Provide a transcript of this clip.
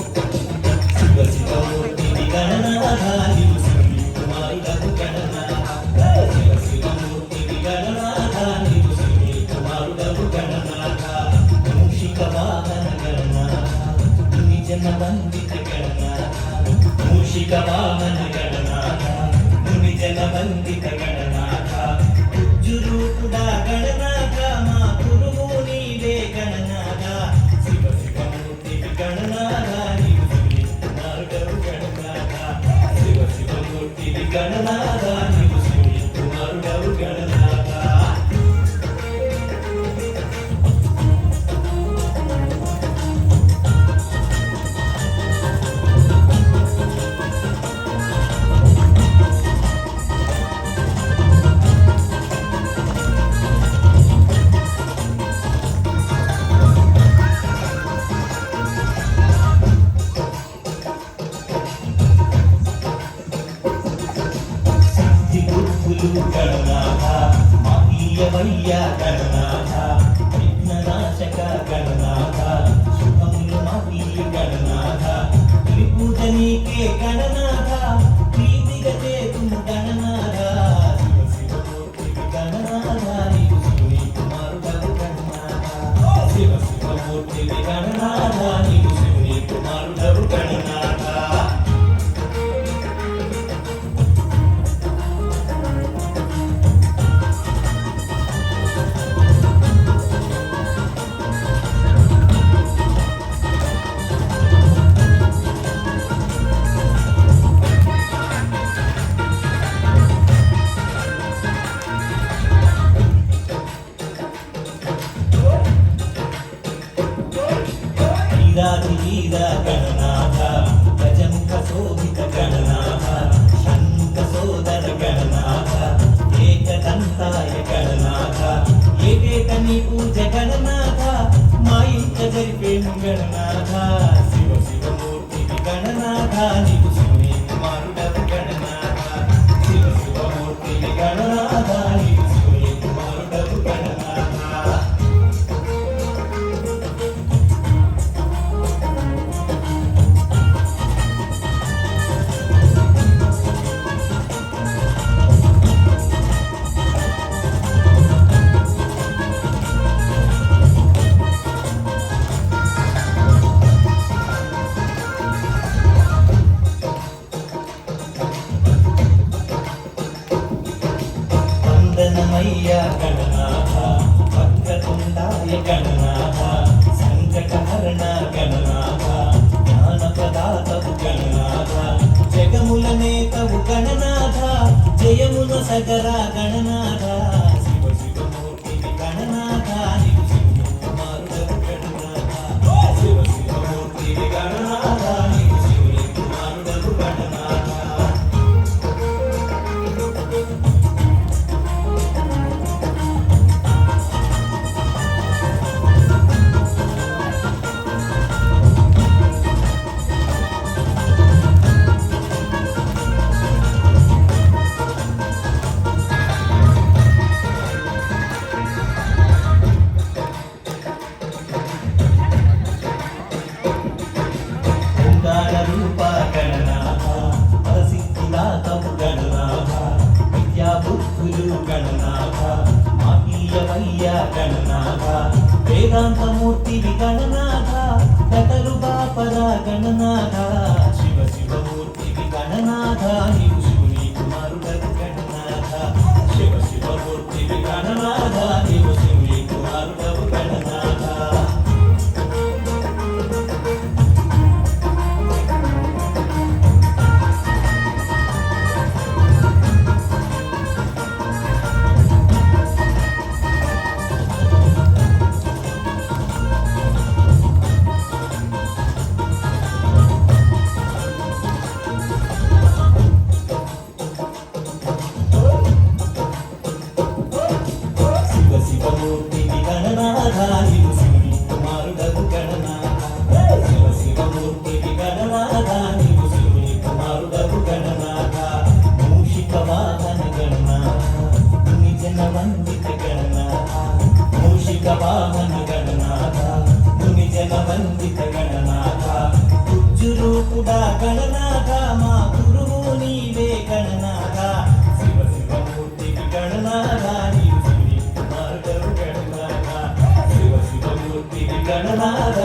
శివ శివమూర్తివి గణనాథ నీవు శివుని కుమారుడవు గణనాథ శివ శివమూర్తివి గణనాథ నీవు శివుని కుమారుడవు గణనాథ మూషిక వాహన గణనాథ నిజన వందిత గణనాథ మూషిక వాహన గణనాథ నిజన వందిత గణనాథ ఉజ్జురూపుడా గణనాథ మా గురువు నీవే గణనాథ శివ శివమూర్తివి గణనాథ నీవు శివుని కుమారుడవు గణనాథ శివ శివమూర్తివి గణనాథ నీవు శివుని కుమారుడవు గణనాథ గణనాథ మహీయమయ్య గణనాథ విఘ్ననాశక గణనాథ శుభములు మహీయ గణనాథ త్రిపూజ నీకే గణనాథ ప్రీతిగా చేతుము గణనాథ శివ శివమూర్తివి గణనాథ నీవు శివుని కుమారుడవు గణనాథ శివ శివమూర్తివి గణనాథ నీవు శివుని కుమారుడవు గణనాథ వీర గణనాథ గజముఖ శోభిత గణనాథ షణ్ముఖ సోదర గణనాథ ఏకదంతాయ గణనాథ ఏకైక నీ పూజ గణనాథ మా ఇంట జరిపేము గణనాథ శివ శివమూర్తివి గణనాథ నీవు శివుని కుమారుడవు గణనాథ శివ శివమూర్తివి గణనాథ నీవు శివుని కుమారుడవు గణనాథ వందనమయ్య గణనాథ వక్రతుండాయ గణనాథ సంకటహరణ గణనాథ జ్ఞానప్రదాతవు గణనాథ జగముల నేతవు గణనాథ జయమున సగర గణనాథ శివ శివమూర్తివి గణనాథ నీవు శివుని కుమారుడవు గణనాథ శివ శివమూర్తివి గణనాథ నీవు శివుని కుమారుడవు గణనాథ రూప గణనాథ పరసిద్ధిదాతవు గణనాథ విద్యాబుద్ధులు గణనాథ మహీయమయ్య గణనాథ వేదాంతమూర్తివి గణనాథ గతరు బాపర గణనాథ శివ శివమూర్తివి గణనాథ నీవు శివుని కుమారుడవు గణనాథ శివ శివమూర్తివి గణనాథ నీవు శివుని కుమారుడవు గణనాథ కూడా గణనాథ మా గురువు నీవే గణనాథ శివ శివమూర్తికి గణనాథ నీవు శ్రీ కుమారుడు గణనాథ శివ శివమూర్తికి గణనాథ